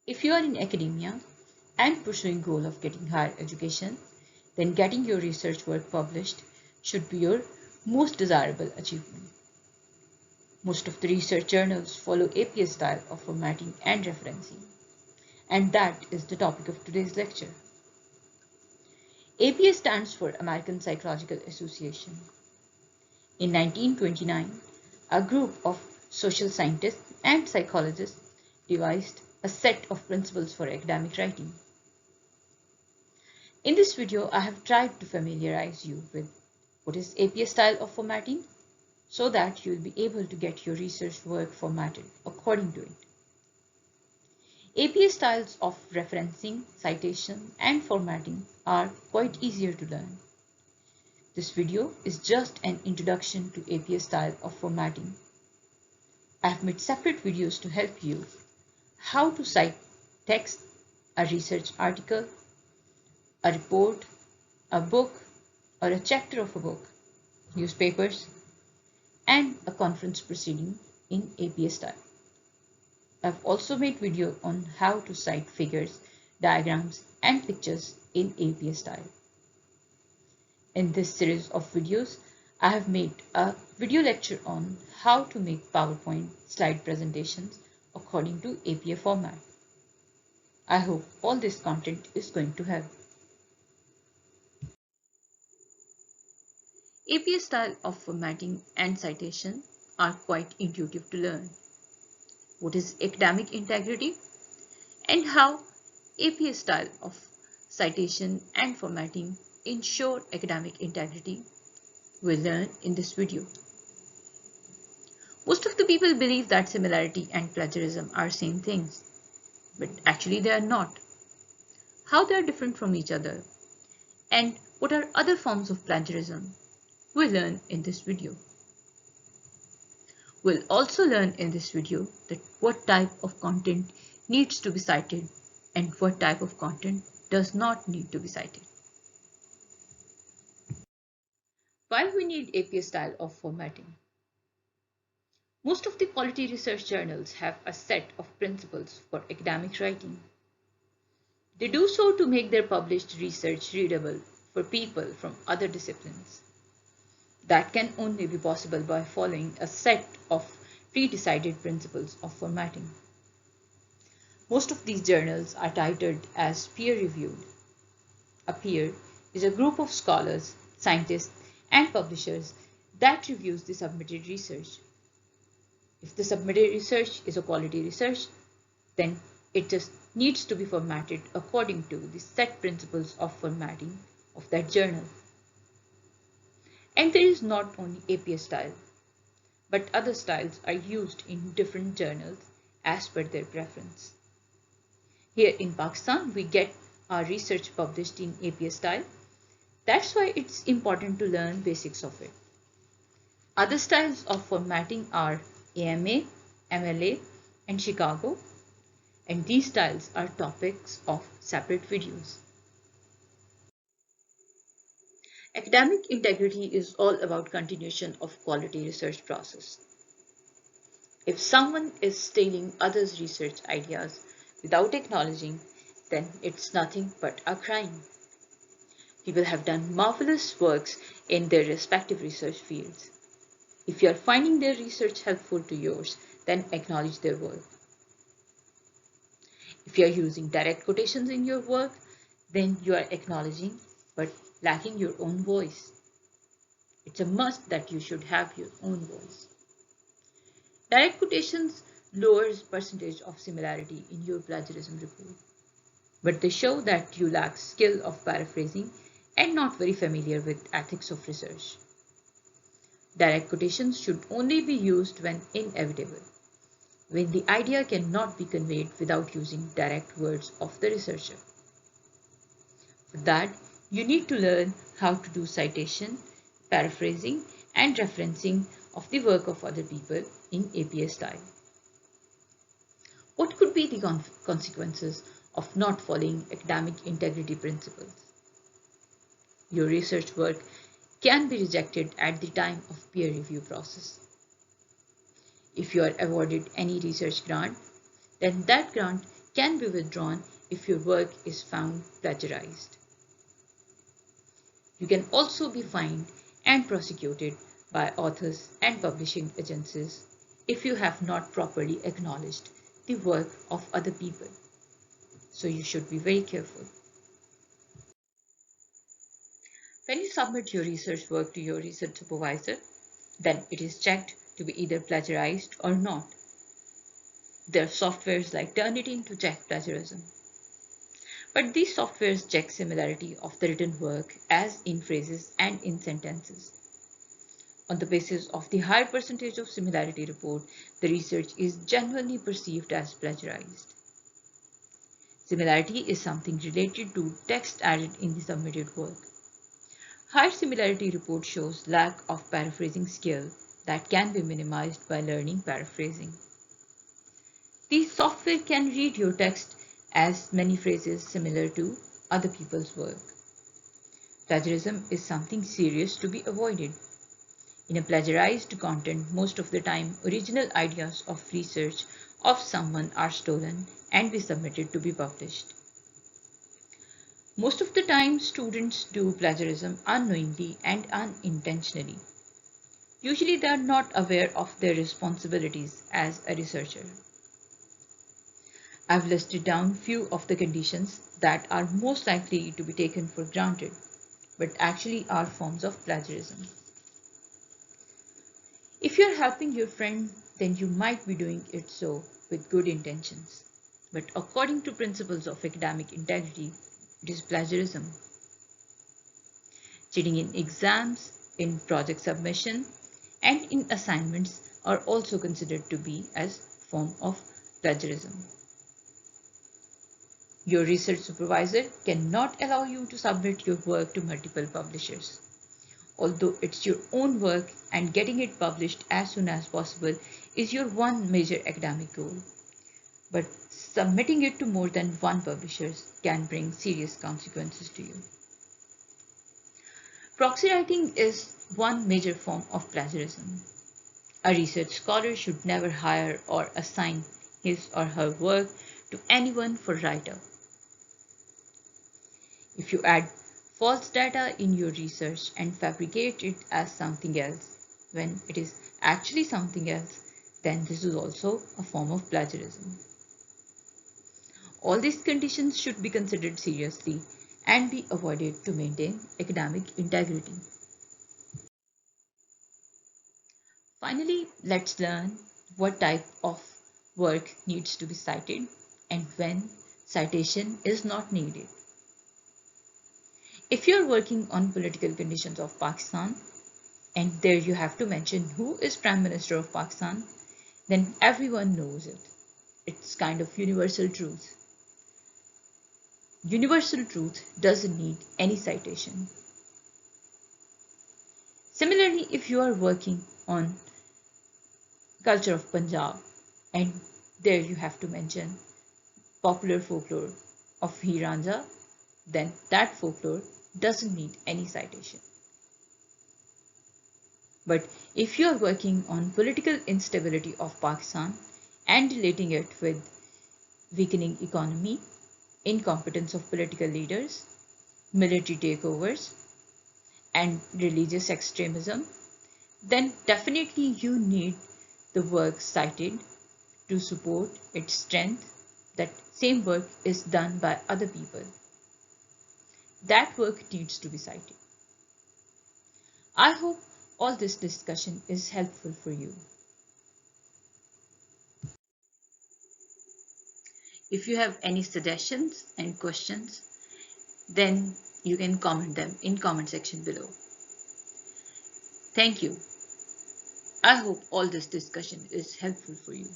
If you are in academia and pursuing goal of getting higher education, then getting your research work published should be your most desirable achievement. Most of the research journals follow APA style of formatting and referencing, and that is the topic of today's lecture. APA stands for American Psychological Association. In 1929, a group of social scientists and psychologists devised a set of principles for academic writing. In this video, I have tried to familiarize you with what is APA style of formatting so that you will be able to get your research work formatted according to it. APA styles of referencing, citation, and formatting are quite easier to learn. This video is just an introduction to APA style of formatting. I have made separate videos to help you how to cite text, a research article, a report, a book, or a chapter of a book, newspapers, and a conference proceeding in APA style. I've also made video on how to cite figures, diagrams, and pictures in APA style. In this series of videos, I have made a video lecture on how to make PowerPoint slide presentations according to APA format. I hope all this content is going to help. APA style of formatting and citation are quite intuitive to learn. What is academic integrity and how APA style of citation and formatting ensure academic integrity we'll learn in this video. Most of the people believe that similarity and plagiarism are same things, but actually they are not. How they are different from each other and what are other forms of plagiarism we'll learn in this video. We'll also learn in this video that what type of content needs to be cited and what type of content does not need to be cited. Why we need APA style of formatting? Most of the quality research journals have a set of principles for academic writing. They do so to make their published research readable for people from other disciplines. That can only be possible by following a set of pre-decided principles of formatting. Most of these journals are titled as peer-reviewed. A peer is a group of scholars, scientists, and publishers that reviews the submitted research. If the submitted research is a quality research, then it just needs to be formatted according to the set principles of formatting of that journal. And there is not only APA style, but other styles are used in different journals as per their preference. Here in Pakistan, we get our research published in APA style. That's why it's important to learn basics of it. Other styles of formatting are AMA, MLA, and Chicago, and these styles are topics of separate videos. Academic integrity is all about continuation of quality research process. If someone is stealing others' research ideas without acknowledging, then it's nothing but a crime. People have done marvelous works in their respective research fields. If you are finding their research helpful to yours, then acknowledge their work. If you are using direct quotations in your work, then you are acknowledging but lacking your own voice. It's a must that you should have your own voice. Direct quotations lowers percentage of similarity in your plagiarism report, but they show that you lack skill of paraphrasing and not very familiar with ethics of research. Direct quotations should only be used when inevitable, when the idea cannot be conveyed without using direct words of the researcher. For that, you need to learn how to do citation, paraphrasing, and referencing of the work of other people in APA style. What could be the consequences of not following academic integrity principles? Your research work can be rejected at the time of peer review process. If you are awarded any research grant, then that grant can be withdrawn if your work is found plagiarized. You can also be fined and prosecuted by authors and publishing agencies if you have not properly acknowledged the work of other people. So you should be very careful. When you submit your research work to your research supervisor, then it is checked to be either plagiarized or not. There are softwares like Turnitin to check plagiarism. But these softwares check similarity of the written work as in phrases and in sentences. On the basis of the higher percentage of similarity report, the research is generally perceived as plagiarized. Similarity is something related to text added in the submitted work. Higher similarity report shows lack of paraphrasing skill that can be minimized by learning paraphrasing. The software can read your text as many phrases similar to other people's work. Plagiarism is something serious to be avoided. In a plagiarized content, most of the time, original ideas of research of someone are stolen and be submitted to be published. Most of the time, students do plagiarism unknowingly and unintentionally. Usually, they are not aware of their responsibilities as a researcher. I've listed down few of the conditions that are most likely to be taken for granted, but actually are forms of plagiarism. If you're helping your friend, then you might be doing it so with good intentions. But according to principles of academic integrity, it is plagiarism. Cheating in exams, in project submission, and in assignments are also considered to be as form of plagiarism. Your research supervisor cannot allow you to submit your work to multiple publishers. Although it's your own work and getting it published as soon as possible is your one major academic goal. But submitting it to more than one publisher can bring serious consequences to you. Proxy writing is one major form of plagiarism. A research scholar should never hire or assign his or her work to anyone for write-up. If you add false data in your research and fabricate it as something else when it is actually something else, then this is also a form of plagiarism. All these conditions should be considered seriously and be avoided to maintain academic integrity. Finally, let's learn what type of work needs to be cited and when citation is not needed. If you're working on political conditions of Pakistan, and there you have to mention who is Prime Minister of Pakistan, then everyone knows it. It's kind of universal truth. Universal truth doesn't need any citation. Similarly, if you are working on culture of Punjab, and there you have to mention popular folklore of Hiranja, then that folklore doesn't need any citation. But if you are working on political instability of Pakistan and relating it with weakening economy, incompetence of political leaders, military takeovers, and religious extremism, then definitely you need the work cited to support its strength that same work is done by other people. That work needs to be cited. I hope all this discussion is helpful for you. If you have any suggestions and questions, then you can comment them in comment section below. Thank you. I hope all this discussion is helpful for you.